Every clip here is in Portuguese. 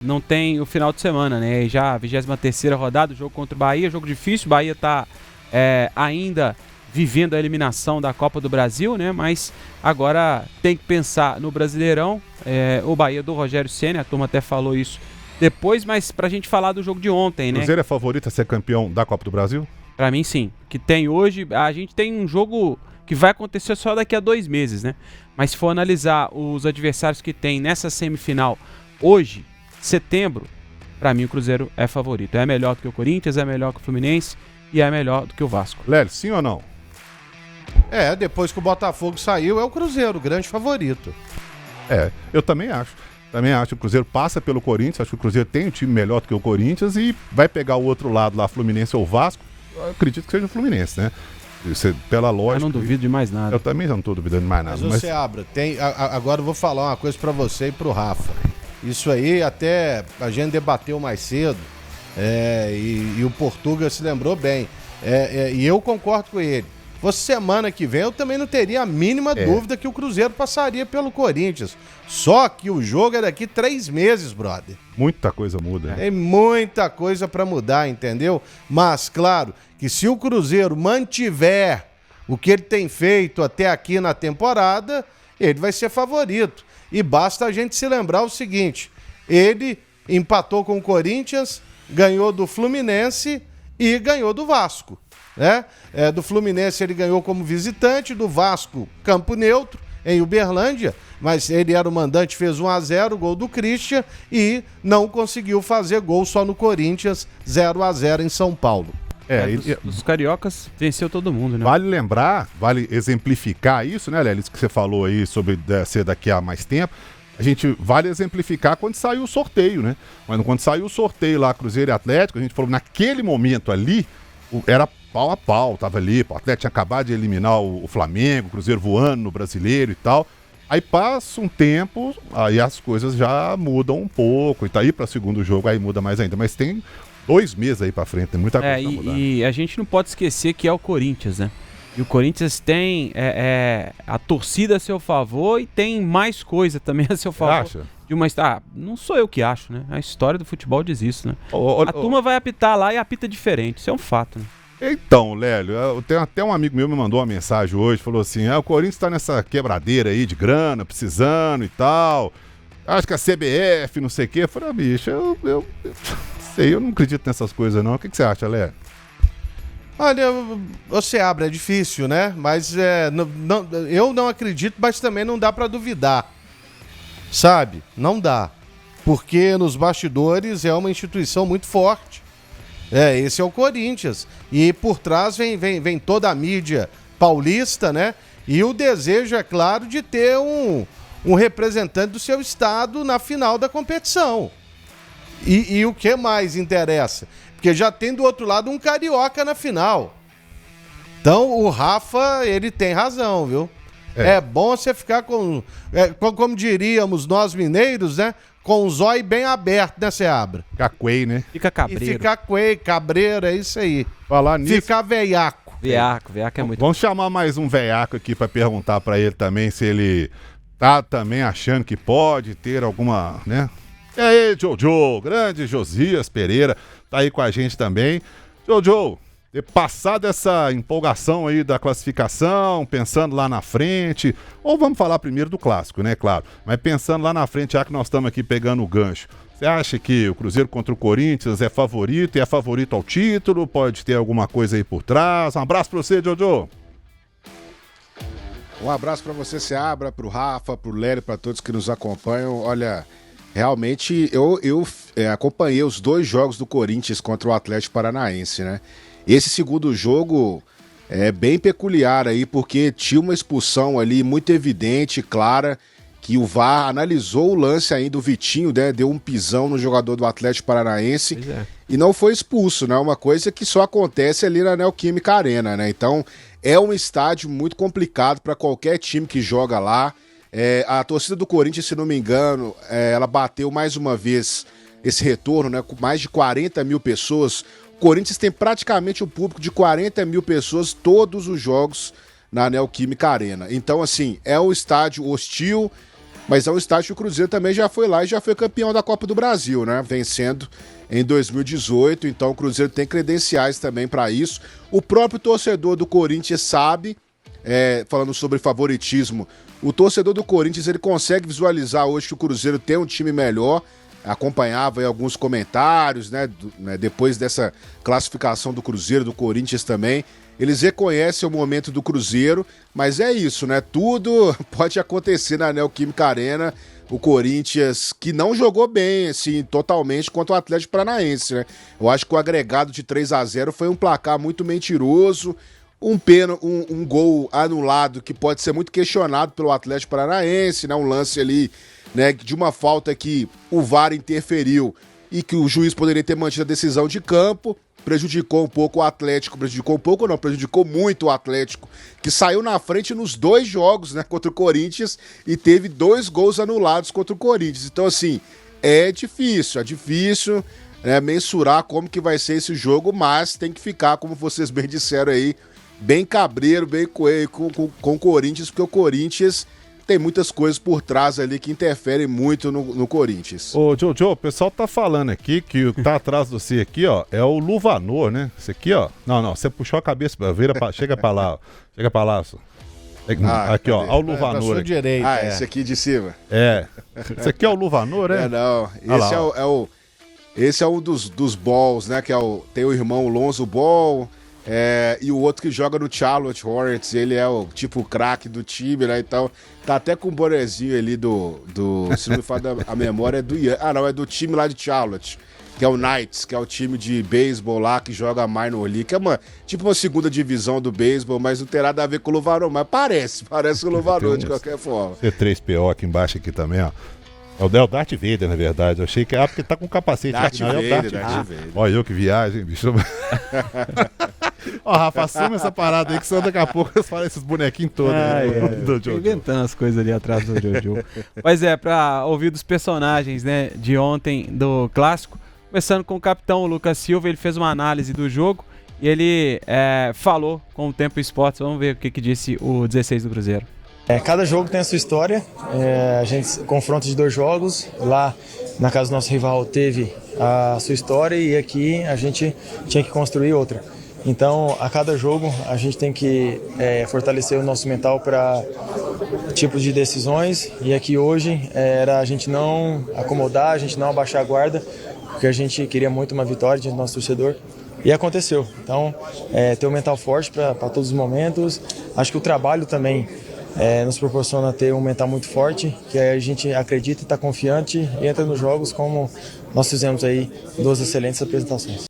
não tem o final de semana, né? E já a 23ª rodada, jogo contra o Bahia, jogo difícil. O Bahia tá ainda vivendo a eliminação da Copa do Brasil, né? Mas agora tem que pensar no Brasileirão. O Bahia do Rogério Ceni, a turma até falou isso depois, mas pra gente falar do jogo de ontem, né? O Cruzeiro é favorito a ser campeão da Copa do Brasil? Pra mim, sim. Que tem hoje, a gente tem um jogo que vai acontecer só daqui a 2 meses, né? Mas se for analisar os adversários que tem nessa semifinal hoje, setembro, pra mim o Cruzeiro é favorito. É melhor do que o Corinthians, é melhor que o Fluminense e é melhor do que o Vasco. Lélio, sim ou não? Depois que o Botafogo saiu, é o Cruzeiro, o grande favorito. Eu também acho. Também acho que o Cruzeiro passa pelo Corinthians, acho que o Cruzeiro tem um time melhor do que o Corinthians e vai pegar o outro lado lá, Fluminense ou Vasco. Eu acredito que seja o Fluminense, né? Pela lógica. Eu não duvido de mais nada. Eu também não tô duvidando de mais nada. Mas você abra, agora eu vou falar uma coisa pra você e pro Rafa. Isso aí até a gente debateu mais cedo, e o Portuga se lembrou bem. E eu concordo com ele. Semana que vem eu também não teria a mínima dúvida que o Cruzeiro passaria pelo Corinthians. Só que o jogo é daqui 3 meses, brother. Muita coisa muda. Tem muita coisa pra mudar, entendeu? Mas, claro, que se o Cruzeiro mantiver o que ele tem feito até aqui na temporada, ele vai ser favorito. E basta a gente se lembrar o seguinte, ele empatou com o Corinthians, ganhou do Fluminense e ganhou do Vasco. Do Fluminense ele ganhou como visitante, do Vasco campo neutro em Uberlândia, mas ele era o mandante, fez 1-0, gol do Christian, e não conseguiu fazer gol só no Corinthians, 0-0 em São Paulo. Os cariocas venceu todo mundo, né? Vale lembrar, vale exemplificar isso, né, Lélis, que você falou aí sobre ser daqui a mais tempo. A gente vale exemplificar quando saiu o sorteio, né? Quando saiu o sorteio lá, Cruzeiro e Atlético, a gente falou, naquele momento ali, era pau a pau, tava ali, o Atlético tinha acabado de eliminar o Flamengo, o Cruzeiro voando no Brasileiro e tal. Aí passa um tempo, aí as coisas já mudam um pouco, e tá aí para segundo jogo, aí muda mais ainda, mas tem 2 meses aí pra frente, tem muita coisa pra mudar. E a gente não pode esquecer que é o Corinthians, né? E o Corinthians tem a torcida a seu favor e tem mais coisa também a seu favor. Você acha? Não sou eu que acho, né? A história do futebol diz isso, né? A turma vai apitar lá e apita diferente, isso é um fato, né? Então, Lélio, até um amigo meu me mandou uma mensagem hoje, falou assim, o Corinthians tá nessa quebradeira aí de grana, precisando e tal, acho que a CBF, não sei o quê. Eu falei, bicho, eu não acredito nessas coisas não. O que você acha, Lélio? Olha, você abre, é difícil, né? Mas eu não acredito, mas também não dá pra duvidar, sabe? Não dá, porque nos bastidores é uma instituição muito forte. Esse é o Corinthians. E por trás vem toda a mídia paulista, né? E o desejo, é claro, de ter um representante do seu estado na final da competição. E o que mais interessa? Porque já tem do outro lado um carioca na final. Então o Rafa, ele tem razão, viu? É bom você ficar como diríamos nós mineiros, né? Com o zóio bem aberto, né, Seabra? Ficar cuei, né? Fica cabreiro. E ficar cuei, cabreiro, é isso aí. Falar nisso. Ficar veiaco. Veiaco é muito. Vamos chamar mais um veiaco aqui pra perguntar pra ele também se ele tá também achando que pode ter alguma, né? E aí, Jojo, grande Josias Pereira, tá aí com a gente também. Jojo, ter passado essa empolgação aí da classificação, pensando lá na frente, ou vamos falar primeiro do clássico, né, claro, mas pensando lá na frente, já que nós estamos aqui pegando o gancho, você acha que o Cruzeiro contra o Corinthians é favorito e é favorito ao título? Pode ter alguma coisa aí por trás? Um abraço pra você, Jojo. Um abraço pra você, Seabra, pro Rafa, pro Lélio, pra todos que nos acompanham. Olha, realmente eu acompanhei os 2 jogos do Corinthians contra o Atlético Paranaense, né? Esse segundo jogo é bem peculiar aí, porque tinha uma expulsão ali muito evidente, clara, que o VAR analisou o lance aí do Vitinho, né? Deu um pisão no jogador do Atlético Paranaense e não foi expulso, né? Uma coisa que só acontece ali na Neoquímica Arena, né? Então é um estádio muito complicado para qualquer time que joga lá. A torcida do Corinthians, se não me engano, ela bateu mais uma vez esse retorno, né? Com mais de 40 mil pessoas. O Corinthians tem praticamente um público de 40 mil pessoas todos os jogos na Neoquímica Arena. Então, assim, é um estádio hostil, Mas é um estádio que o Cruzeiro também já foi lá e já foi campeão da Copa do Brasil, né? Vencendo em 2018, então o Cruzeiro tem credenciais também para isso. O próprio torcedor do Corinthians sabe, falando sobre favoritismo, o torcedor do Corinthians ele consegue visualizar hoje que o Cruzeiro tem um time melhor. Acompanhava aí alguns comentários, né, depois dessa classificação do Cruzeiro, do Corinthians também. Eles reconhecem o momento do Cruzeiro, mas é isso, né? Tudo pode acontecer na Neoquímica Arena. O Corinthians, que não jogou bem, assim, totalmente contra o Atlético Paranaense, né? Eu acho que o agregado de 3-0 foi um placar muito mentiroso. Um gol anulado que pode ser muito questionado pelo Atlético Paranaense, né? Um lance ali, né, de uma falta que o VAR interferiu e que o juiz poderia ter mantido a decisão de campo, prejudicou um pouco o Atlético, prejudicou muito o Atlético, que saiu na frente nos 2 jogos, né, contra o Corinthians e teve 2 gols anulados contra o Corinthians. Então, assim, é difícil mensurar como que vai ser esse jogo, mas tem que ficar, como vocês bem disseram aí, bem cabreiro, bem com o Corinthians, porque o Corinthians tem muitas coisas por trás ali que interferem muito no Corinthians. Ô, Jojo, o pessoal tá falando aqui que o que tá atrás de você aqui, ó, é o Luvanor, né? Esse aqui, ó. Não, você puxou a cabeça, chega pra lá, ó. Chega pra lá, só. Aqui, ó, o Luvanor. Aqui. Direita, esse aqui de cima. Esse aqui é o Luvanor, né? Não. Esse é um dos Balls, né? Que tem o irmão Lonzo Ball. E o outro que joga no Charlotte Hornets, ele é o tipo craque do time, né? Então, tá até com o bonezinho ali se não me fala a memória, é do time lá de Charlotte, que é o Knights, que é o time de beisebol lá, que joga a Minor League, que é uma segunda divisão do beisebol, mas não tem nada a ver com o Luvanor, mas parece o Luvanor de qualquer forma. C3PO aqui embaixo aqui também, ó. É o Darth Vader, na verdade. Eu achei que porque tá com capacete. Darth Vader. Olha eu que viagem, bicho. Ó, Rafa, assume essa parada aí que só daqui a pouco eu falo esses bonequinhos todos. Do Jojo. Inventando as coisas ali atrás do Jojo. Mas pra ouvir dos personagens, né, de ontem do Clássico, começando com o capitão Lucas Silva, ele fez uma análise do jogo e ele falou com o Tempo Esportes. Vamos ver o que disse o 16 do Cruzeiro. Cada jogo tem a sua história, a gente confronto de 2 jogos, lá na casa do nosso rival teve a sua história e aqui a gente tinha que construir outra. Então, a cada jogo a gente tem que fortalecer o nosso mental para tipos de decisões e aqui hoje era a gente não acomodar, a gente não abaixar a guarda, porque a gente queria muito uma vitória diante do nosso torcedor. E aconteceu. Então, ter o mental forte para todos os momentos. Acho que o trabalho também nos proporciona ter um mental muito forte, que a gente acredita e está confiante e entra nos jogos como nós fizemos aí 2 excelentes apresentações.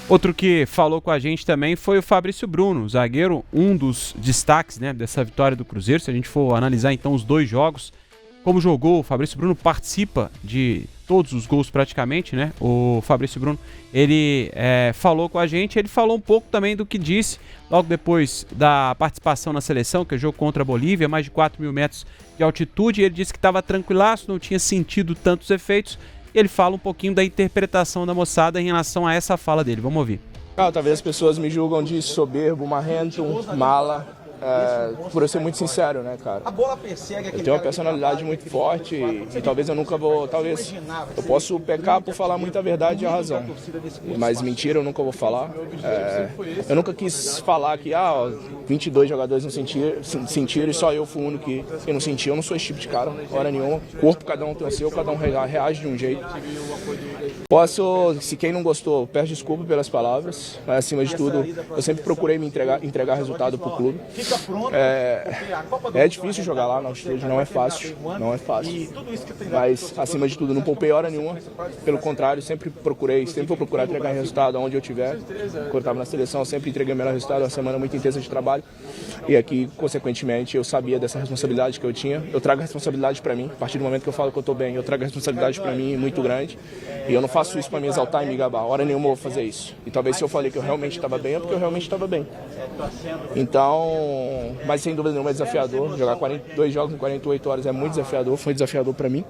Outro que falou com a gente também foi o Fabrício Bruno, zagueiro, um dos destaques, né, dessa vitória do Cruzeiro. Se a gente for analisar então os 2 jogos, como jogou, o Fabrício Bruno participa de todos os gols praticamente, né? O Fabrício Bruno, ele falou com a gente, ele falou um pouco também do que disse logo depois da participação na seleção, que é o jogo contra a Bolívia, mais de 4.000 metros de altitude. Ele disse que estava tranquilaço, não tinha sentido tantos efeitos. Ele fala um pouquinho da interpretação da moçada em relação a essa fala dele. Vamos ouvir. Talvez as pessoas me julgam de soberbo, marrento, mala. Por eu ser muito sincero, né, cara? Eu tenho uma personalidade muito forte e talvez eu nunca vou, eu posso pecar por falar muita verdade e a razão, mas mentira eu nunca vou falar. Eu nunca quis falar que 22 jogadores não sentiram e só eu fui o único que não sentiu. Eu não sou esse tipo de cara, hora nenhuma. Corpo, cada um tem o seu, cada um reage de um jeito. Se quem não gostou, peço desculpa pelas palavras, mas acima de tudo, eu sempre procurei me entregar resultado pro clube. É difícil jogar lá na altitude, não é fácil, mas acima de tudo não poupei hora nenhuma, pelo contrário, sempre vou procurar entregar resultado onde eu estiver. Quando eu estava na seleção, eu sempre entreguei o melhor resultado, uma semana muito intensa de trabalho e aqui, consequentemente, eu sabia dessa responsabilidade que eu tinha. Eu trago a responsabilidade para mim, a partir do momento que eu falo que eu estou bem, eu trago a responsabilidade para mim muito grande e eu não faço isso para me exaltar e me gabar, hora nenhuma eu vou fazer isso. E talvez se eu falei que eu realmente estava bem, é porque eu realmente estava bem. Então, mas sem dúvida nenhuma é desafiador. Jogar 2 jogos em 48 horas é muito desafiador, foi desafiador para mim.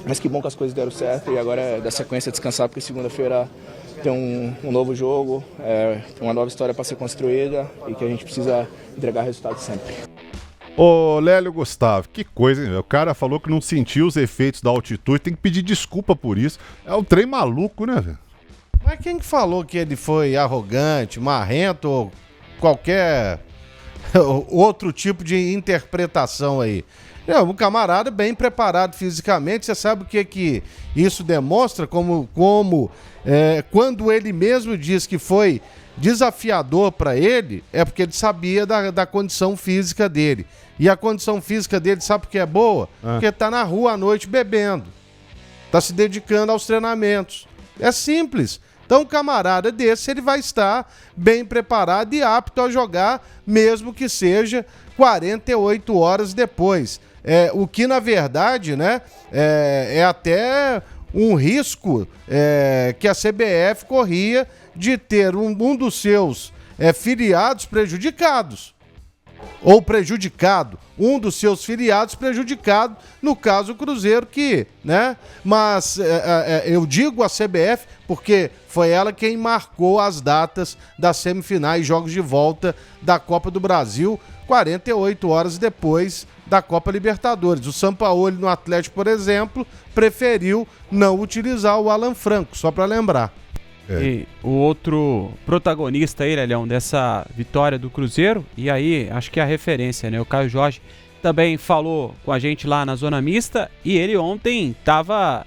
Mas que bom que as coisas deram certo e agora é da sequência descansar, porque segunda-feira tem um novo jogo, tem uma nova história para ser construída e que a gente precisa entregar resultados sempre. Ô, Lélio Gustavo, que coisa, hein? O cara falou que não sentiu os efeitos da altitude, tem que pedir desculpa por isso. É um trem maluco, né, velho? Mas quem que falou que ele foi arrogante, marrento ou qualquer outro tipo de interpretação aí? É um camarada bem preparado fisicamente, você sabe o que isso demonstra? Quando ele mesmo diz que foi desafiador para ele, é porque ele sabia da condição física dele. E a condição física dele, sabe por que é boa? Porque tá na rua à noite bebendo. Tá se dedicando aos treinamentos. É simples. Então, um camarada desse, ele vai estar bem preparado e apto a jogar, mesmo que seja 48 horas depois. O que, na verdade, né, é até um risco que a CBF corria de ter um dos seus filiados prejudicados. Ou prejudicado. Um dos seus filiados prejudicado, no caso o Cruzeiro, né? Mas eu digo a CBF porque foi ela quem marcou as datas das semifinais e jogos de volta da Copa do Brasil, 48 horas depois da Copa Libertadores. O Sampaoli no Atlético, por exemplo, preferiu não utilizar o Alan Franco, só para lembrar. E o outro protagonista aí, Lelhão, dessa vitória do Cruzeiro, e aí acho que é a referência, né? O Caio Jorge também falou com a gente lá na Zona Mista e ele ontem estava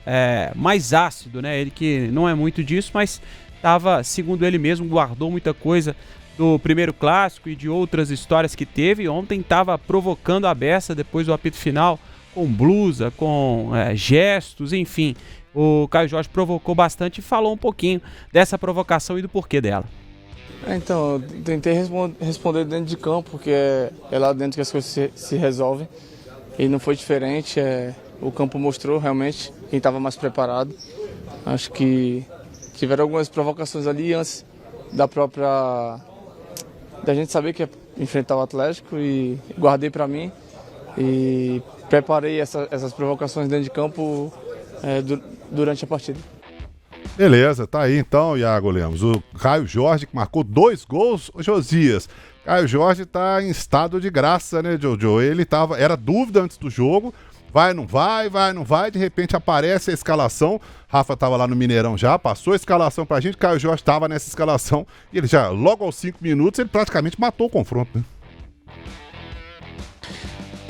mais ácido, né? Ele que não é muito disso, mas estava, segundo ele mesmo, guardou muita coisa do primeiro clássico e de outras histórias que teve. Ontem estava provocando a beça depois do apito final, com blusa, com gestos, enfim. O Caio Jorge provocou bastante e falou um pouquinho dessa provocação e do porquê dela. Então, eu tentei responder dentro de campo, porque é lá dentro que as coisas se resolvem. E não foi diferente, o campo mostrou realmente quem estava mais preparado. Acho que tiveram algumas provocações ali antes da gente saber que ia enfrentar o Atlético, e guardei para mim e preparei essas provocações dentro de campo durante a partida. Beleza, tá aí então, Iago Lemos. O Caio Jorge que marcou 2 gols, Josias. Caio Jorge tá em estado de graça, né, Jojo? Ele era dúvida antes do jogo, vai, não vai, de repente aparece a escalação. Rafa tava lá no Mineirão já, passou a escalação pra gente, Caio Jorge tava nessa escalação e ele já, logo aos 5 minutos, ele praticamente matou o confronto, né?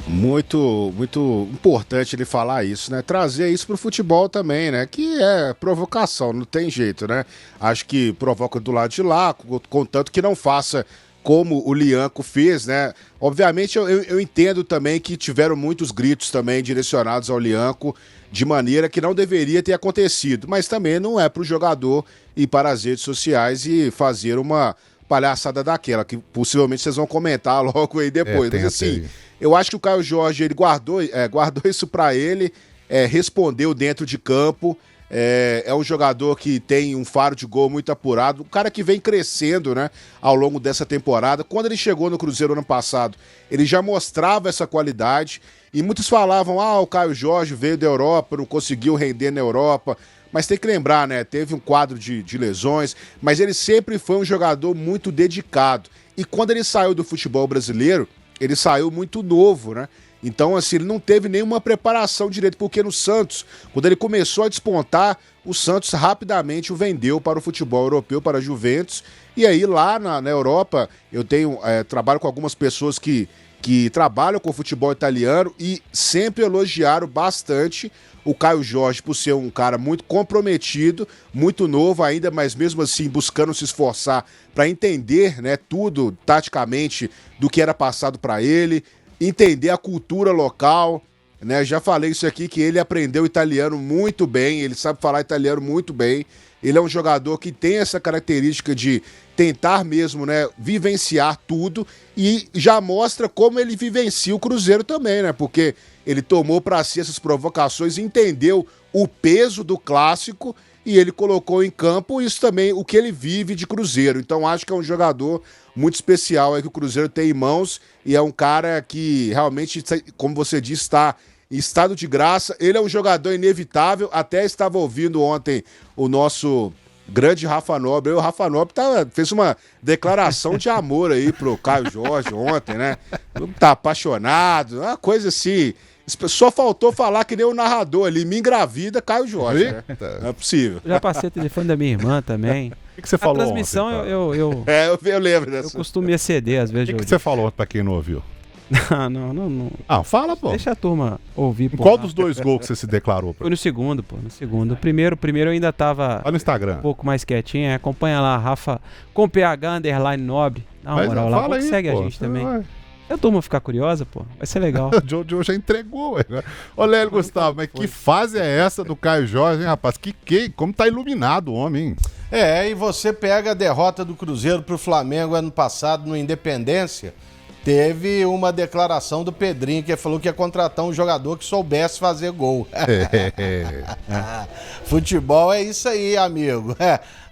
Muito, muito importante ele falar isso, né? Trazer isso pro futebol também, né? Que é provocação, não tem jeito, né? Acho que provoca do lado de lá, contanto que não faça como o Lianco fez, né? Obviamente eu entendo também que tiveram muitos gritos também direcionados ao Lianco de maneira que não deveria ter acontecido, mas também não é pro jogador ir para as redes sociais e fazer uma palhaçada daquela, que possivelmente vocês vão comentar logo aí depois. Mas assim, eu acho que o Caio Jorge, ele guardou isso pra ele, respondeu dentro de campo, é um jogador que tem um faro de gol muito apurado, um cara que vem crescendo, né, ao longo dessa temporada. Quando ele chegou no Cruzeiro ano passado, ele já mostrava essa qualidade, e muitos falavam, o Caio Jorge veio da Europa, não conseguiu render na Europa. Mas tem que lembrar, né? Teve um quadro de lesões, mas ele sempre foi um jogador muito dedicado. E quando ele saiu do futebol brasileiro, ele saiu muito novo, né? Então, assim, ele não teve nenhuma preparação direito, porque no Santos, quando ele começou a despontar, o Santos rapidamente o vendeu para o futebol europeu, para a Juventus. E aí, lá na Europa, eu trabalho com algumas pessoas que trabalham com o futebol italiano e sempre elogiaram bastante o Caio Jorge por ser um cara muito comprometido, muito novo ainda, mas mesmo assim buscando se esforçar para entender, né, tudo taticamente do que era passado para ele, entender a cultura local, né? Já falei isso aqui, que ele aprendeu italiano muito bem, ele sabe falar italiano muito bem. Ele é um jogador que tem essa característica de tentar mesmo, né, vivenciar tudo, e já mostra como ele vivencia o Cruzeiro também, né? Porque ele tomou para si essas provocações, entendeu o peso do clássico e ele colocou em campo isso também, o que ele vive de Cruzeiro. Então acho que é um jogador muito especial aí que o Cruzeiro tem em mãos, e é um cara que realmente, como você disse, está em estado de graça. Ele é um jogador inevitável. Até estava ouvindo ontem o nosso grande Rafa Nobre. O Rafa Nobre fez uma declaração de amor aí pro Caio Jorge ontem, né? Tá apaixonado, uma coisa assim. Só faltou falar que nem o narrador ali, me engravida Caio Jorge, né? Não é possível. Já passei o telefone da minha irmã também. O que você falou ontem? A transmissão ontem, eu lembro dessa. Eu costumo me exceder às vezes. O que você falou pra quem não ouviu? Não. Ah, fala, pô. Deixa a turma ouvir. Em qual dos 2 gols que você se declarou? Foi no segundo, pô. No segundo. O primeiro eu ainda tava lá no Instagram. Um pouco mais quietinho. Acompanha lá, Rafa com PH _ Nobre. Dá uma moral lá. Aí, segue pô, a gente também. Vai. A turma ficar curiosa, pô. Vai ser legal. O Jojo já entregou, velho. Ô, Lélio Gustavo, mas que fase é essa do Caio Jorge, hein, rapaz? Como tá iluminado o homem, hein? E você pega a derrota do Cruzeiro pro Flamengo ano passado no Independência. Teve uma declaração do Pedrinho que falou que ia contratar um jogador que soubesse fazer gol. Futebol é isso aí, amigo.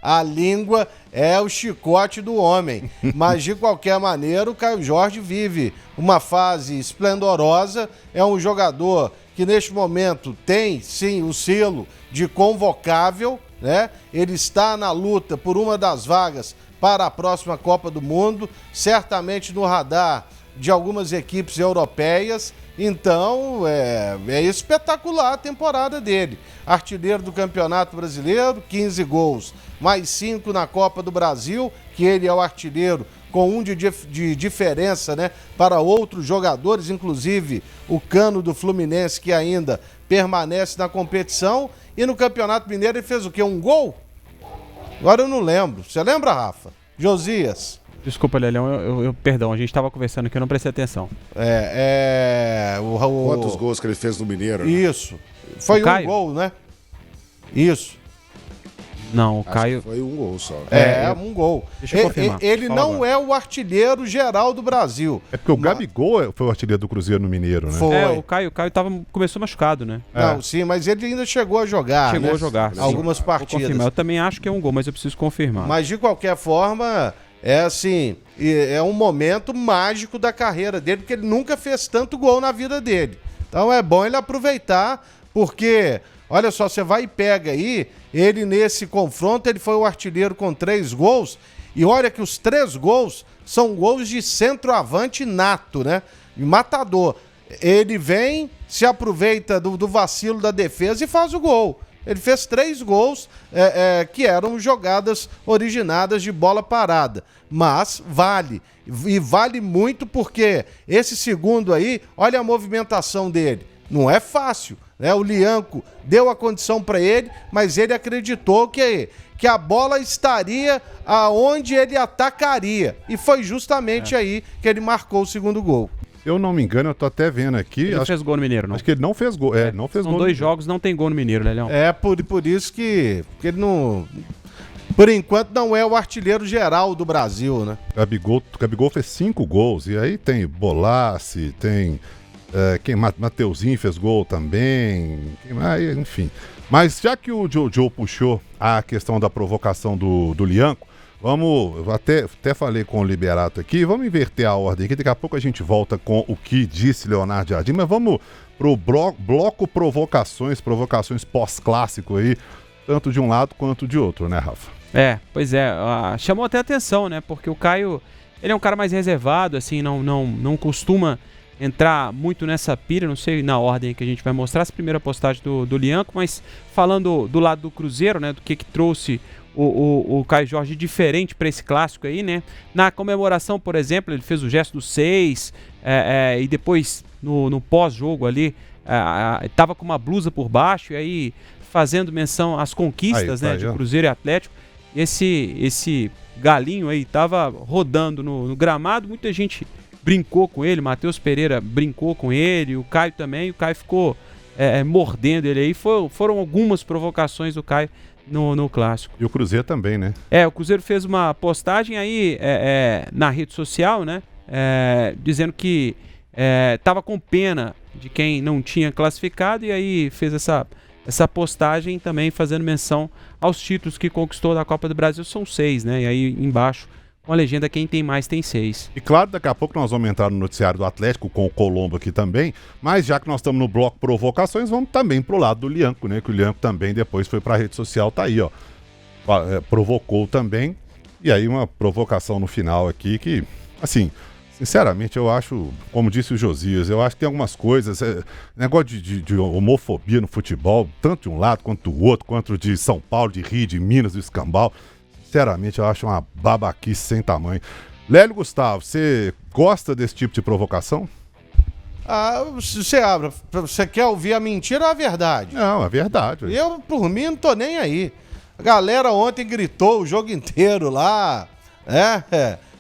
A língua é o chicote do homem. Mas, de qualquer maneira, o Caio Jorge vive uma fase esplendorosa. É um jogador que, neste momento, tem, sim, o selo de convocável, né? Ele está na luta por uma das vagas para a próxima Copa do Mundo, certamente no radar de algumas equipes europeias. Então, é espetacular a temporada dele. Artilheiro do Campeonato Brasileiro, 15 gols, mais 5 na Copa do Brasil, que ele é o artilheiro com 1 de diferença, né, para outros jogadores, inclusive o Cano do Fluminense, que ainda permanece na competição. E no Campeonato Mineiro ele fez o quê? 1 gol? Agora eu não lembro. Você lembra, Rafa? Josias? Desculpa, Lelão, perdão, a gente estava conversando aqui, eu não prestei atenção. Quantos gols que ele fez no Mineiro? Né? Isso. Foi 1 gol, né? Isso. Não, o Acho Caio... que foi 1 gol só. 1 gol. Deixa eu confirmar. Ele não é o artilheiro geral do Brasil. É porque o Gabigol foi o artilheiro do Cruzeiro no Mineiro, né? Foi. O Caio começou machucado, né? Não, sim, mas ele ainda chegou a jogar. Chegou né? a jogar. Algumas Vou partidas. confirmar. Eu também acho que é 1 gol, mas eu preciso confirmar. Mas de qualquer forma, é assim, é um momento mágico da carreira dele, porque ele nunca fez tanto gol na vida dele. Então é bom ele aproveitar, porque, olha só, você vai e pega aí, ele nesse confronto, ele foi o artilheiro com 3 gols, e olha que os 3 gols são gols de centroavante nato, né? Matador. Ele vem, se aproveita do vacilo da defesa e faz o gol. Ele fez 3 gols que eram jogadas originadas de bola parada. Mas vale. E vale muito porque esse segundo aí, olha a movimentação dele. Não é fácil, né? O Lianco deu a condição para ele, mas ele acreditou que a bola estaria aonde ele atacaria. E foi justamente aí que ele marcou o segundo gol. Se eu não me engano, eu tô até vendo aqui. Ele não fez gol no Mineiro, não? Acho que ele não fez gol. Não fez São gol. 2 jogos, não tem gol no Mineiro, Lelão. Por isso que ele não... Por enquanto não é o artilheiro geral do Brasil, né? Gabigol fez 5 gols. E aí tem Bolassi, tem... Mateuzinho fez gol também. Enfim. Mas já que o Jojo puxou a questão da provocação do Lianco, vamos, até falei com o Liberato aqui, vamos inverter a ordem aqui, daqui a pouco a gente volta com o que disse Leonardo Jardim, mas vamos pro bloco provocações pós-clássico aí, tanto de um lado quanto de outro, né, Rafa? Pois é, chamou até atenção, né, porque o Caio, ele é um cara mais reservado, assim, não costuma entrar muito nessa pilha, não sei na ordem que a gente vai mostrar, essa primeira postagem do Lianco, mas falando do lado do Cruzeiro, né, do que trouxe o Caio Jorge diferente para esse clássico aí, né? Na comemoração, por exemplo, ele fez o gesto do 6 e depois no pós-jogo ali tava com uma blusa por baixo e aí fazendo menção às conquistas, aí, de Cruzeiro e Atlético. Esse galinho aí tava rodando no gramado, muita gente brincou com ele, Matheus Pereira brincou com ele, o Caio também, o Caio ficou mordendo ele aí. Foram algumas provocações do Caio no clássico. E o Cruzeiro também, né? O Cruzeiro fez uma postagem aí na rede social, né? Dizendo que estava com pena de quem não tinha classificado e aí fez essa postagem também fazendo menção aos títulos que conquistou da Copa do Brasil, são 6, né? E aí embaixo com a legenda quem tem mais tem 6. E claro, daqui a pouco nós vamos entrar no noticiário do Atlético com o Colombo aqui também, mas já que nós estamos no bloco provocações, vamos também pro lado do Lianco, né? Que o Lianco também depois foi pra rede social, tá aí, ó. provocou também. E aí uma provocação no final aqui que, assim, sinceramente eu acho, como disse o Josias, eu acho que tem algumas coisas, negócio de homofobia no futebol, tanto de um lado quanto do outro, quanto de São Paulo, de Rio, de Minas, do Escambau. Sinceramente eu acho uma babaquice sem tamanho. Lélio Gustavo, você gosta desse tipo de provocação? Você quer ouvir a mentira ou a verdade? Não, é verdade. Eu, por mim, não tô nem aí. A galera ontem gritou o jogo inteiro lá,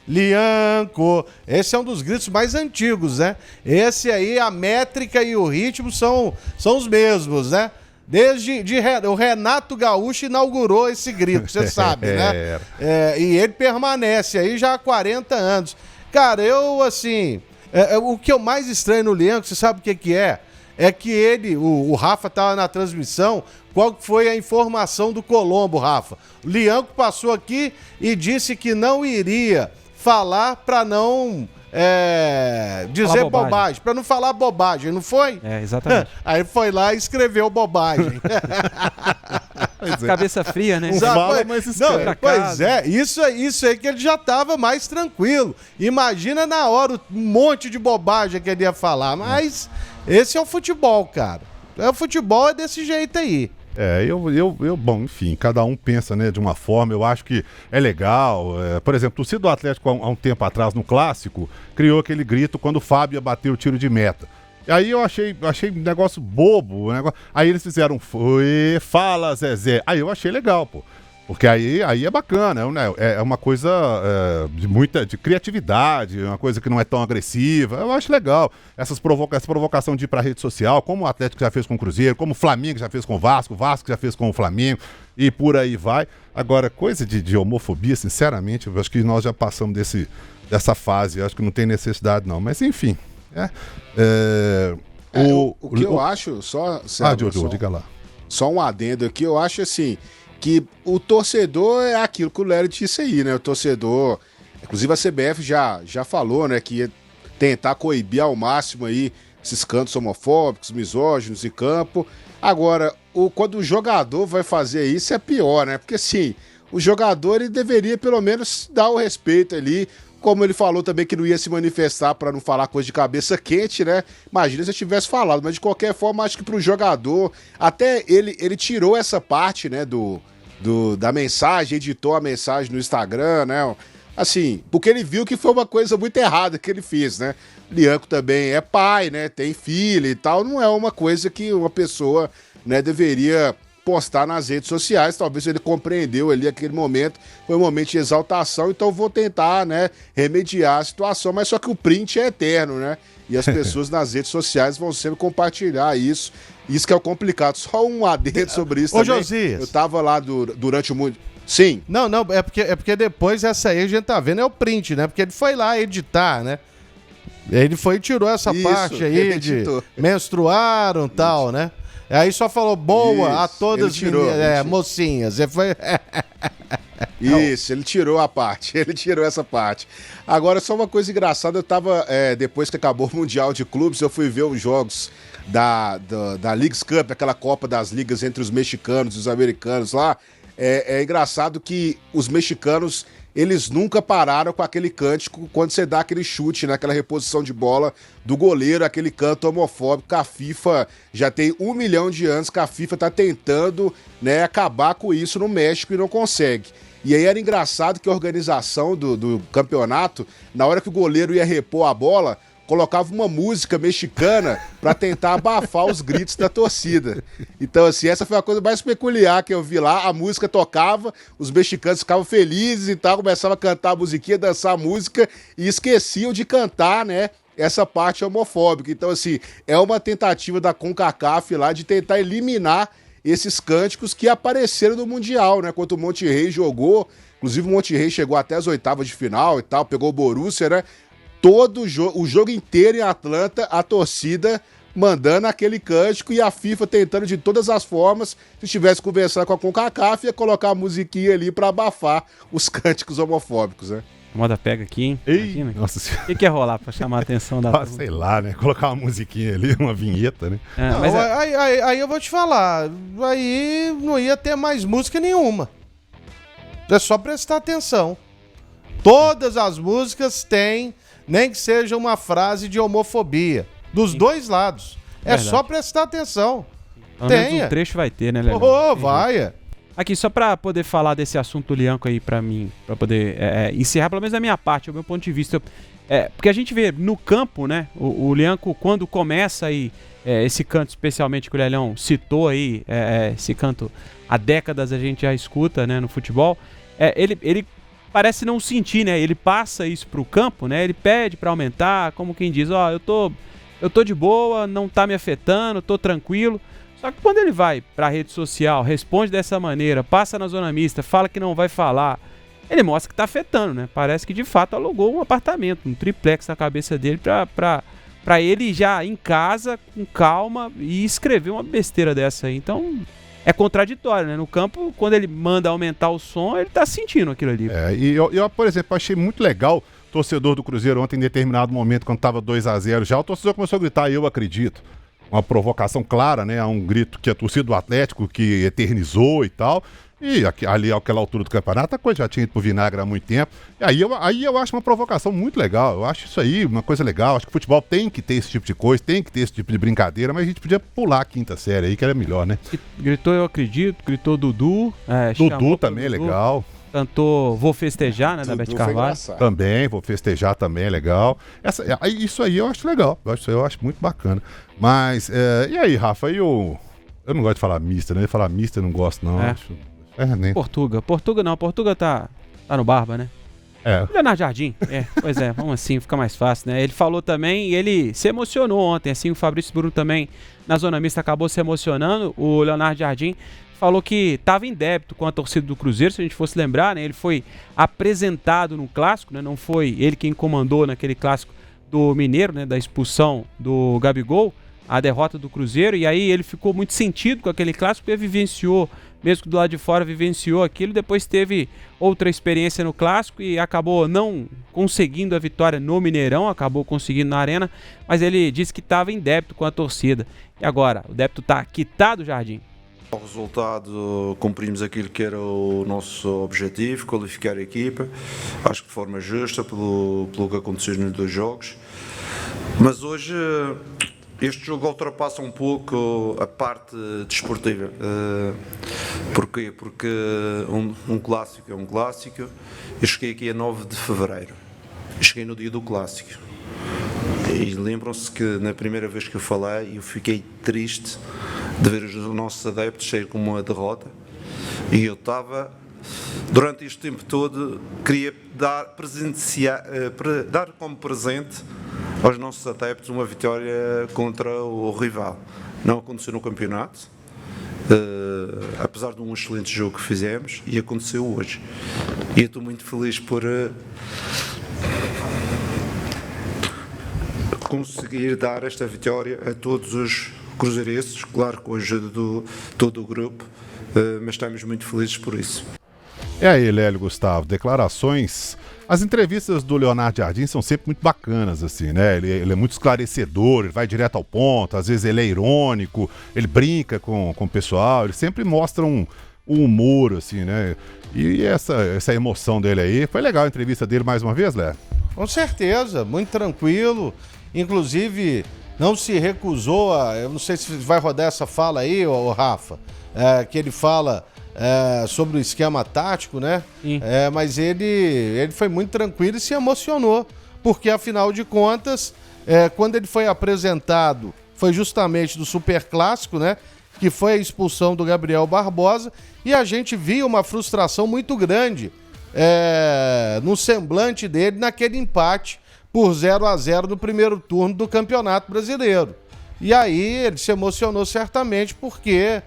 Lianco. Esse é um dos gritos mais antigos, né? Esse aí, a métrica e o ritmo são os mesmos, né? Desde o Renato Gaúcho inaugurou esse grito, você sabe, né? E ele permanece aí já há 40 anos. Cara, eu, assim... o que eu mais estranho no Lianco, você sabe o que é? É que ele, o Rafa estava na transmissão. Qual foi a informação do Colombo, Rafa? O Lianco passou aqui e disse que não iria falar para não dizer bobagem, para não falar bobagem, não foi? Exatamente. Aí foi lá e escreveu bobagem. Cabeça fria, né? Pois é, isso aí que ele já estava mais tranquilo. Imagina na hora um monte de bobagem que ele ia falar, mas esse é o futebol, cara. O futebol é desse jeito aí. Bom, enfim, cada um pensa, né, de uma forma. Eu acho que é legal. Por exemplo, o torcedor do Atlético, há um tempo atrás, no Clássico, criou aquele grito quando o Fábio ia bater o tiro de meta. E aí eu achei um negócio bobo. Aí eles fizeram, fala, Zezé. Aí eu achei legal, pô. Porque aí é bacana, né? É uma coisa de criatividade, uma coisa que não é tão agressiva. Eu acho legal. Essa provocação de ir pra rede social, como o Atlético já fez com o Cruzeiro, como o Flamengo já fez com o Vasco já fez com o Flamengo, e por aí vai. Agora, coisa de homofobia, sinceramente, eu acho que nós já passamos dessa fase. Eu acho que não tem necessidade, não. Mas, enfim. O que eu acho, diga lá. Só um adendo aqui, eu acho assim... que o torcedor é aquilo que o Léo disse aí, né? O torcedor, inclusive a CBF já falou, né, que ia tentar coibir ao máximo aí esses cantos homofóbicos, misóginos em campo. Agora, quando o jogador vai fazer isso é pior, né? Porque assim, o jogador ele deveria pelo menos dar o respeito ali, como ele falou também que não ia se manifestar para não falar coisa de cabeça quente, né? Imagina se eu tivesse falado, mas de qualquer forma acho que pro jogador, até ele tirou essa parte, né, da mensagem, editou a mensagem no Instagram, né? Assim, porque ele viu que foi uma coisa muito errada que ele fez, né? Lianco também é pai, né? Tem filho e tal, não é uma coisa que uma pessoa, né, deveria postar nas redes sociais. Talvez ele compreendeu ali aquele momento, foi um momento de exaltação, então vou tentar, né, remediar a situação, mas só que o print é eterno, né? E as pessoas nas redes sociais vão sempre compartilhar isso. Isso que é o complicado. Só um adendo sobre isso também. Josias. Eu tava lá durante o muito... Sim. Não, é porque depois essa aí a gente tá vendo é o print, né? Porque ele foi lá editar, né? Ele foi e tirou essa parte aí de menstruaram e tal, né? Aí só falou boa a todas as mocinhas. Ele foi... Isso, ele tirou a parte, ele tirou essa parte. Agora, só uma coisa engraçada, eu tava, depois que acabou o Mundial de Clubes, eu fui ver os jogos da Leagues Cup, aquela Copa das Ligas entre os mexicanos e os americanos lá. É engraçado que os mexicanos, eles nunca pararam com aquele cântico quando você dá aquele chute, naquela reposição de bola do goleiro, aquele canto homofóbico que a FIFA já tem 1 milhão de anos que a FIFA tá tentando, né, acabar com isso no México e não consegue. E aí era engraçado que a organização do campeonato, na hora que o goleiro ia repor a bola, colocava uma música mexicana para tentar abafar os gritos da torcida. Então, assim, essa foi a coisa mais peculiar que eu vi lá. A música tocava, os mexicanos ficavam felizes e tal, começavam a cantar a musiquinha, dançar a música e esqueciam de cantar, né, essa parte homofóbica. Então, assim, é uma tentativa da CONCACAF lá de tentar eliminar esses cânticos que apareceram no Mundial, né? Quando o Monterrey jogou, inclusive o Monterrey chegou até as oitavas de final e tal, pegou o Borussia, né? Todo o jogo inteiro em Atlanta, a torcida mandando aquele cântico e a FIFA tentando de todas as formas, se estivesse conversando com a CONCACAF, ia colocar a musiquinha ali para abafar os cânticos homofóbicos, né? A moda pega aqui, hein? Ei, aqui, nossa senhora. O que ia rolar pra chamar a atenção da... sei lá, né? Colocar uma musiquinha ali, uma vinheta, né? Aí eu vou te falar, aí não ia ter mais música nenhuma. É só prestar atenção. Todas as músicas têm, nem que seja uma frase de homofobia. Dos dois lados. É Verdade. só prestar atenção. Pelo menos Tenha. um trecho vai ter, né, Léo? Vai. Aqui, só pra poder falar desse assunto do Lianco aí pra mim, pra poder encerrar, pelo menos da minha parte, o meu ponto de vista. Porque a gente vê no campo, né, o Lianco, quando começa aí, esse canto especialmente que o Lelão citou aí, esse canto há décadas a gente já escuta, né, no futebol, ele parece não sentir, né, ele passa isso pro campo, né, ele pede pra aumentar, como quem diz, ó, eu tô de boa, não tá me afetando, tô tranquilo. Só que quando ele vai pra rede social, responde dessa maneira, passa na zona mista, fala que não vai falar, ele mostra que tá afetando, né? Parece que de fato alugou um apartamento, um triplex na cabeça dele pra ele já em casa, com calma, e escrever uma besteira dessa aí. Então, é contraditório, né? No campo, quando ele manda aumentar o som, ele tá sentindo aquilo ali. E eu, por exemplo, achei muito legal o torcedor do Cruzeiro ontem, em determinado momento, quando tava 2-0 já, o torcedor começou a gritar, eu acredito. Uma provocação clara, né? A um grito que a torcida do Atlético que eternizou e tal. E ali, àquela altura do campeonato, a coisa já tinha ido pro vinagre há muito tempo. E aí eu acho uma provocação muito legal. Eu acho isso aí uma coisa legal. Acho que o futebol tem que ter esse tipo de coisa, tem que ter esse tipo de brincadeira, mas a gente podia pular a quinta série aí, que era melhor, né? Gritou eu acredito, gritou Dudu. Dudu também é legal. Cantou Vou Festejar, né, da Beth Carvalho. Também, Vou Festejar também é legal. Isso aí eu acho legal, eu acho muito bacana. Mas, e aí, Rafa, eu não gosto de falar mista, né? Falar mista eu não gosto, não. Nem. Portuga não, Portuga tá no Barba, né? Leonardo Jardim, pois é, vamos assim, fica mais fácil, né? Ele falou também e ele se emocionou ontem, assim, o Fabrício Bruno também na zona mista acabou se emocionando, o Leonardo Jardim falou que estava em débito com a torcida do Cruzeiro, se a gente fosse lembrar, né? Ele foi apresentado no clássico, né? Não foi ele quem comandou naquele clássico do Mineiro, né? Da expulsão do Gabigol, a derrota do Cruzeiro, e aí ele ficou muito sentido com aquele clássico, porque vivenciou, mesmo que do lado de fora vivenciou aquilo, depois teve outra experiência no clássico e acabou não conseguindo a vitória no Mineirão, acabou conseguindo na Arena, mas ele disse que estava em débito com a torcida. E agora, o débito está quitado, Jardim? O resultado, cumprimos aquilo que era o nosso objetivo, qualificar a equipa, acho que de forma justa pelo que aconteceu nos dois jogos, mas hoje este jogo ultrapassa um pouco a parte desportiva. Porquê? Porque um clássico é um clássico. Eu cheguei aqui a 9 de fevereiro, cheguei no dia do clássico. E lembram-se que na primeira vez que eu falei, eu fiquei triste de ver os nossos adeptos sair com uma derrota. E eu estava, durante este tempo todo, queria dar como presente aos nossos adeptos uma vitória contra o rival. Não aconteceu no campeonato, apesar de um excelente jogo que fizemos, e aconteceu hoje. E eu estou muito feliz por conseguir dar esta vitória a todos os cruzeirenses, claro, com a ajuda de todo o grupo, mas estamos muito felizes por isso. E aí, Lélio, Gustavo, declarações... As entrevistas do Leonardo Jardim são sempre muito bacanas, assim, né? Ele é muito esclarecedor, ele vai direto ao ponto, às vezes ele é irônico, ele brinca com o pessoal, ele sempre mostra um humor, assim, né? E essa emoção dele aí, foi legal a entrevista dele mais uma vez, Léo? Com certeza, muito tranquilo, inclusive não se recusou eu não sei se vai rodar essa fala aí, ô Rafa, que ele fala... sobre o esquema tático, né? Mas ele foi muito tranquilo e se emocionou, porque afinal de contas, quando ele foi apresentado, foi justamente do Superclássico, né? Que foi a expulsão do Gabriel Barbosa, e a gente via uma frustração muito grande no semblante dele naquele empate por 0-0 no primeiro turno do Campeonato Brasileiro. E aí ele se emocionou certamente porque...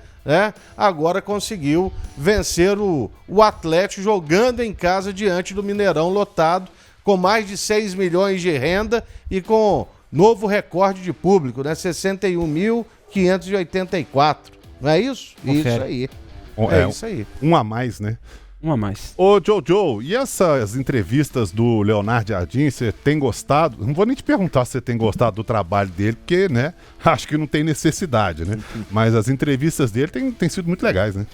agora conseguiu vencer o Atlético jogando em casa diante do Mineirão lotado, com mais de 6 milhões de renda e com novo recorde de público, né? 61.584. Não é isso? Confere. Isso aí. Isso aí. Um a mais, né? Um a mais. Ô, Jojo, e essas entrevistas do Leonardo Jardim, você tem gostado? Não vou nem te perguntar se você tem gostado do trabalho dele, porque, né, acho que não tem necessidade, né? Mas as entrevistas dele têm sido muito legais, né?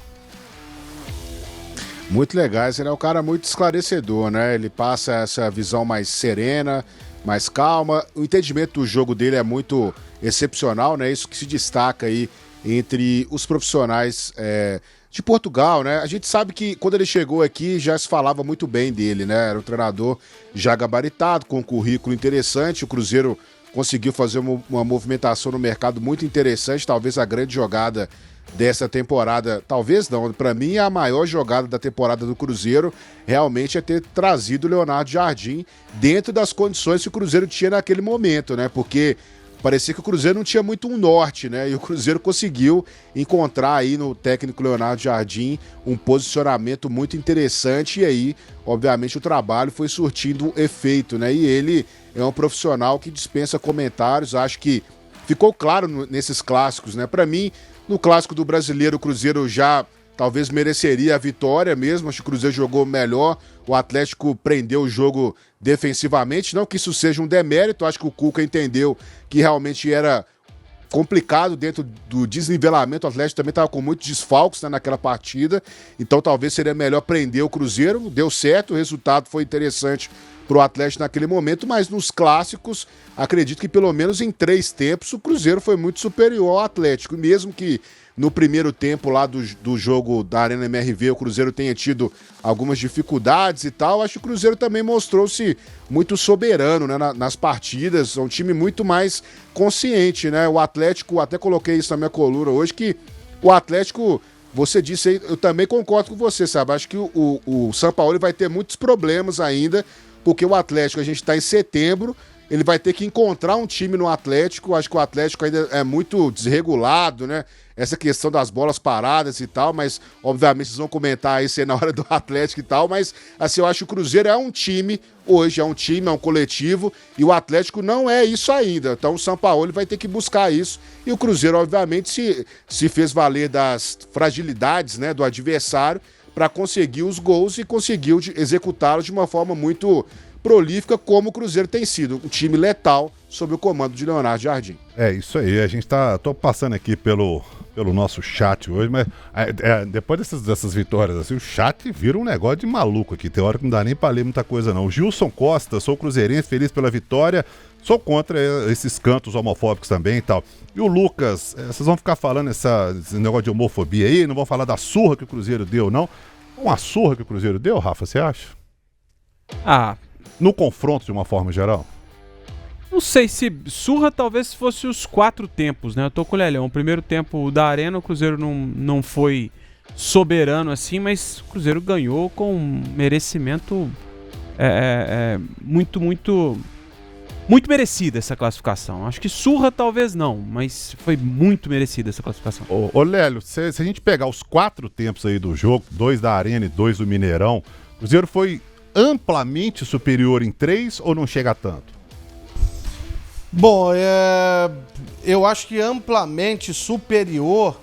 Muito legais, ele é um cara muito esclarecedor, né? Ele passa essa visão mais serena, mais calma. O entendimento do jogo dele é muito excepcional, né? Isso que se destaca aí entre os profissionais de Portugal, né? A gente sabe que quando ele chegou aqui já se falava muito bem dele, né? Era um treinador já gabaritado, com um currículo interessante. O Cruzeiro conseguiu fazer uma movimentação no mercado muito interessante, talvez a grande jogada dessa temporada, talvez não, para mim a maior jogada da temporada do Cruzeiro realmente é ter trazido o Leonardo Jardim dentro das condições que o Cruzeiro tinha naquele momento, né? Porque parecia que o Cruzeiro não tinha muito um norte, né? E o Cruzeiro conseguiu encontrar aí no técnico Leonardo Jardim um posicionamento muito interessante e aí, obviamente, o trabalho foi surtindo efeito, né? E ele é um profissional que dispensa comentários, acho que ficou claro nesses clássicos, né? Para mim, no clássico do Brasileiro, o Cruzeiro já talvez mereceria a vitória mesmo, acho que o Cruzeiro jogou melhor, o Atlético prendeu o jogo defensivamente, não que isso seja um demérito, acho que o Cuca entendeu que realmente era complicado dentro do desnivelamento, o Atlético também estava com muitos desfalques, né, naquela partida, então talvez seria melhor prender o Cruzeiro, deu certo, o resultado foi interessante para o Atlético naquele momento, mas nos clássicos, acredito que pelo menos em 3 tempos o Cruzeiro foi muito superior ao Atlético, mesmo que no primeiro tempo lá do jogo da Arena MRV o Cruzeiro tenha tido algumas dificuldades e tal, acho que o Cruzeiro também mostrou-se muito soberano, né, nas partidas, é um time muito mais consciente, né, o Atlético, até coloquei isso na minha coluna hoje, que o Atlético, você disse aí, eu também concordo com você, sabe, acho que o Sampaoli vai ter muitos problemas ainda, porque o Atlético, a gente está em setembro, ele vai ter que encontrar um time no Atlético, acho que o Atlético ainda é muito desregulado, né? Essa questão das bolas paradas e tal, mas obviamente vocês vão comentar isso aí na hora do Atlético e tal, mas assim, eu acho que o Cruzeiro é um time, hoje é um time, é um coletivo, e o Atlético não é isso ainda, então o Sampaoli vai ter que buscar isso, e o Cruzeiro obviamente se fez valer das fragilidades, né, do adversário, para conseguir os gols e conseguiu executá-los de uma forma muito prolífica, como o Cruzeiro tem sido, um time letal sob o comando de Leonardo Jardim. É isso aí, a gente tô passando aqui pelo nosso chat hoje, mas depois dessas vitórias, assim, o chat vira um negócio de maluco aqui, tem hora que não dá nem pra ler muita coisa não. O Gilson Costa, sou cruzeirense, feliz pela vitória, sou contra esses cantos homofóbicos também e tal. E o Lucas, vocês vão ficar falando esse negócio de homofobia aí, não vão falar da surra que o Cruzeiro deu, não? Uma surra que o Cruzeiro deu, Rafa, você acha? No confronto, de uma forma geral? Não sei se surra talvez fosse os 4 tempos, né? Eu tô com o Lelhão. O primeiro tempo da Arena, o Cruzeiro não foi soberano assim, mas o Cruzeiro ganhou com um merecimento muito merecida essa classificação. Acho que surra talvez não, mas foi muito merecida essa classificação. Ô Lélio, se a gente pegar os 4 tempos aí do jogo, 2 da Arena e 2 do Mineirão, o Cruzeiro foi amplamente superior em 3 ou não chega a tanto? Bom, eu acho que amplamente superior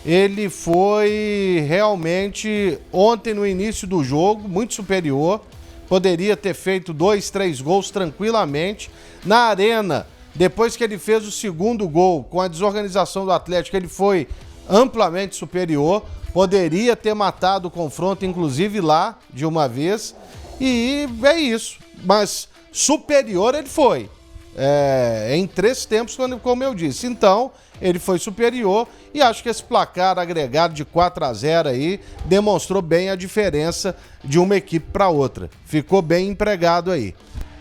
ele foi realmente ontem no início do jogo, muito superior. Poderia ter feito 2, 3 gols tranquilamente. Na Arena, depois que ele fez o segundo gol com a desorganização do Atlético, ele foi amplamente superior. Poderia ter matado o confronto, inclusive lá, de uma vez. E é isso. Mas superior ele foi. Em 3 tempos, como eu disse. Então, ele foi superior e acho que esse placar agregado de 4-0 aí demonstrou bem a diferença de uma equipe para outra. Ficou bem empregado aí.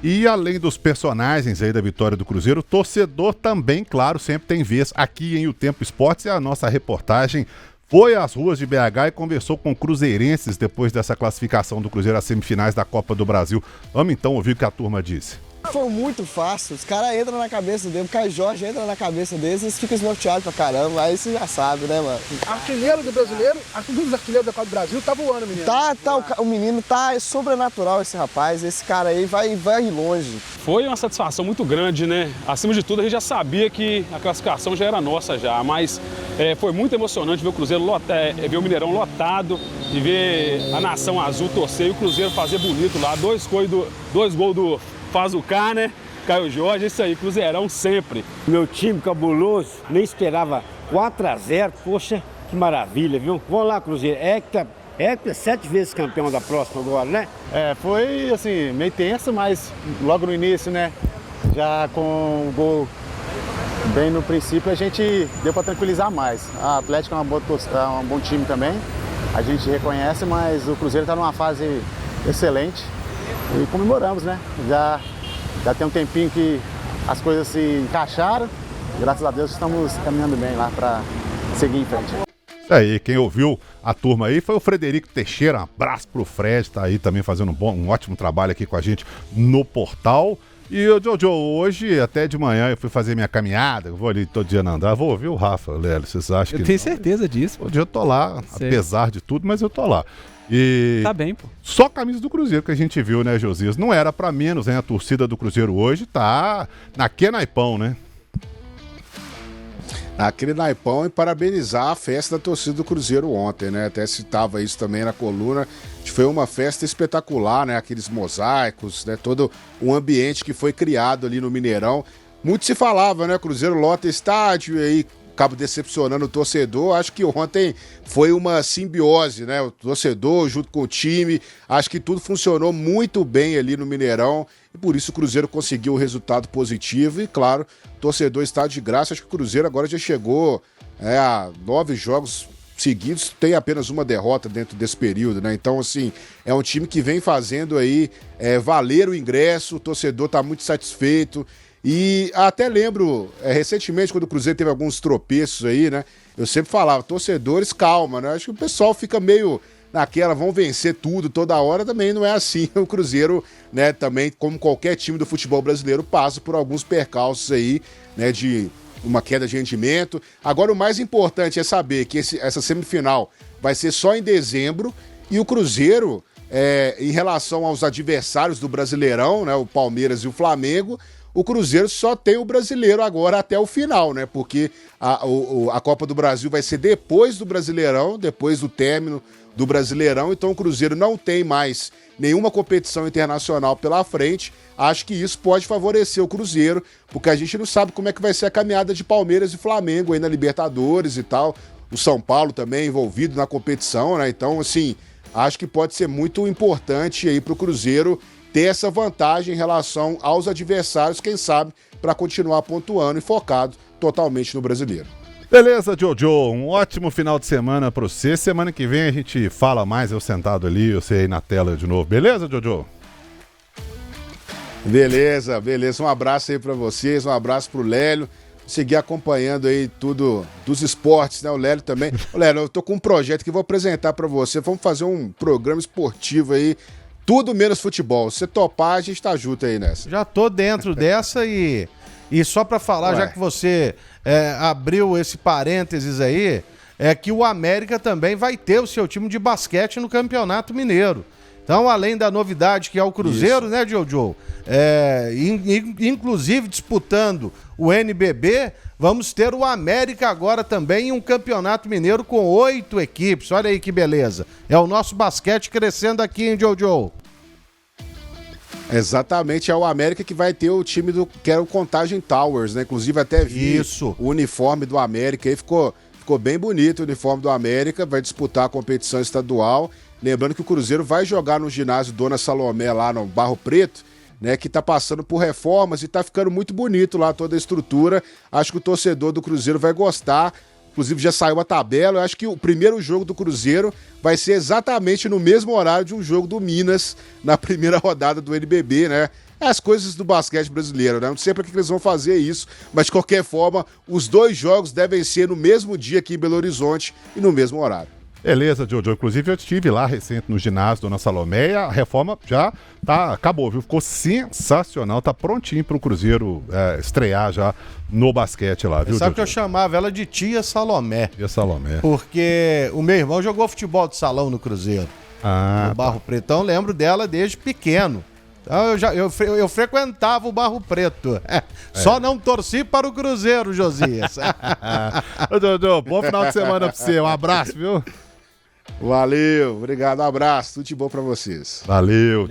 E além dos personagens aí da vitória do Cruzeiro, o torcedor também, claro, sempre tem vez aqui em O Tempo Esportes, e a nossa reportagem foi às ruas de BH e conversou com cruzeirenses depois dessa classificação do Cruzeiro às semifinais da Copa do Brasil. Vamos então ouvir o que a turma disse. Foi muito fácil, os caras entram na cabeça dele, o Caio Jorge entra na cabeça deles, eles ficam esnorteados pra caramba, aí você já sabe, né, mano? Artilheiro do brasileiro, um dos artilheiros da Copa do Brasil, tá voando, menino. O menino tá sobrenatural, esse rapaz, esse cara aí vai longe. Foi uma satisfação muito grande, né? Acima de tudo, a gente já sabia que a classificação já era nossa já, mas foi muito emocionante ver o Cruzeiro ver o Mineirão lotado e ver a Nação Azul torcer e o Cruzeiro fazer bonito lá, 2 gols do Faz o K, né? Caio Jorge, isso aí, Cruzeirão sempre. Meu time cabuloso, nem esperava 4-0, poxa, que maravilha, viu? Vamos lá, Cruzeiro, É 7 vezes campeão da próxima agora, né? Foi assim, meio tenso, mas logo no início, né? Já com o gol bem no princípio, a gente deu para tranquilizar mais. A Atlético é um bom time também, a gente reconhece, mas o Cruzeiro está numa fase excelente e comemoramos, né? Já tem um tempinho que as coisas se encaixaram, graças a Deus estamos caminhando bem lá para seguir em frente. Isso aí, quem ouviu a turma aí foi o Frederico Teixeira, um abraço pro Fred, tá aí também fazendo um ótimo trabalho aqui com a gente no portal. E o Jojo, hoje até de manhã eu fui fazer minha caminhada, eu vou ali todo dia andar, vou ouvir o Rafa, Lélio, vocês acham que... Eu tenho certeza disso. Hoje eu tô lá, apesar de tudo, mas eu tô lá. E tá bem, pô. Só a camisa do Cruzeiro que a gente viu, né, Josias? Não era pra menos, hein? A torcida do Cruzeiro hoje tá naquele naipão, né? Naquele naipão, e parabenizar a festa da torcida do Cruzeiro ontem, né? Até citava isso também na coluna. Foi uma festa espetacular, né? Aqueles mosaicos, né? Todo um ambiente que foi criado ali no Mineirão. Muito se falava, né? Cruzeiro lota estádio e aí acaba decepcionando o torcedor. Acho que ontem foi uma simbiose, né? O torcedor junto com o time. Acho que tudo funcionou muito bem ali no Mineirão e por isso o Cruzeiro conseguiu um resultado positivo. E claro, o torcedor está de graça. Acho que o Cruzeiro agora já chegou a 9 jogos seguidos, tem apenas uma derrota dentro desse período, né? Então, assim, é um time que vem fazendo aí valer o ingresso, o torcedor está muito satisfeito. E até lembro, recentemente, quando o Cruzeiro teve alguns tropeços aí, né? Eu sempre falava, torcedores, calma, né? Acho que o pessoal fica meio naquela, vão vencer tudo toda hora, também não é assim. O Cruzeiro, né, também, como qualquer time do futebol brasileiro, passa por alguns percalços aí, né, de uma queda de rendimento. Agora, o mais importante é saber que essa semifinal vai ser só em dezembro e o Cruzeiro, em relação aos adversários do Brasileirão, né, o Palmeiras e o Flamengo, o Cruzeiro só tem o brasileiro agora até o final, né? Porque a Copa do Brasil vai ser depois do Brasileirão, depois do término do Brasileirão, então o Cruzeiro não tem mais nenhuma competição internacional pela frente. Acho que isso pode favorecer o Cruzeiro, porque a gente não sabe como é que vai ser a caminhada de Palmeiras e Flamengo aí na Libertadores e tal. O São Paulo também envolvido na competição, né? Então, assim, acho que pode ser muito importante aí pro Cruzeiro ter essa vantagem em relação aos adversários, quem sabe, para continuar pontuando e focado totalmente no brasileiro. Beleza, Jojo, um ótimo final de semana para você. Semana que vem a gente fala mais, eu sentado ali, você aí na tela de novo. Beleza, Jojo? Beleza. Um abraço aí para vocês, um abraço pro Lélio. Seguir acompanhando aí tudo dos esportes, né? O Lélio também. Lélio, eu tô com um projeto que vou apresentar para você. Vamos fazer um programa esportivo aí, tudo menos futebol. Se topar, a gente tá junto aí nessa. Já tô dentro dessa e só pra falar, já que você abriu esse parênteses aí, é que o América também vai ter o seu time de basquete no Campeonato Mineiro. Então, além da novidade que é o Cruzeiro, né, Jojo? Inclusive disputando o NBB, vamos ter o América agora também em um Campeonato Mineiro com 8 equipes. Olha aí que beleza. É o nosso basquete crescendo aqui, hein, Jojo? Exatamente, é o América que vai ter o time que era o Contagem Towers, né? Inclusive até vi o uniforme do América aí, ficou bem bonito o uniforme do América, vai disputar a competição estadual. Lembrando que o Cruzeiro vai jogar no ginásio Dona Salomé lá no Barro Preto, né, que tá passando por reformas e tá ficando muito bonito lá toda a estrutura. Acho que o torcedor do Cruzeiro vai gostar. Inclusive já saiu a tabela. Eu acho que o primeiro jogo do Cruzeiro vai ser exatamente no mesmo horário de um jogo do Minas na primeira rodada do NBB, né? As coisas do basquete brasileiro, né? Não sei para que eles vão fazer isso, mas de qualquer forma, os 2 jogos devem ser no mesmo dia aqui em Belo Horizonte e no mesmo horário. Beleza, Jojo. Inclusive eu estive lá recente no ginásio Dona Salomé e a reforma já acabou, viu? Ficou sensacional, tá prontinho pro Cruzeiro estrear já no basquete lá, viu, Sabe Jojo? que eu chamava ela de Tia Salomé. Tia Salomé. Porque o meu irmão jogou futebol de salão no Cruzeiro, no Barro Preto. Então eu lembro dela desde pequeno. Então eu frequentava o Barro Preto. Só não torci para o Cruzeiro, Josias. Ô, Jojo, bom final de semana pra você. Um abraço, viu? Valeu, obrigado, um abraço, tudo de bom pra vocês. Valeu.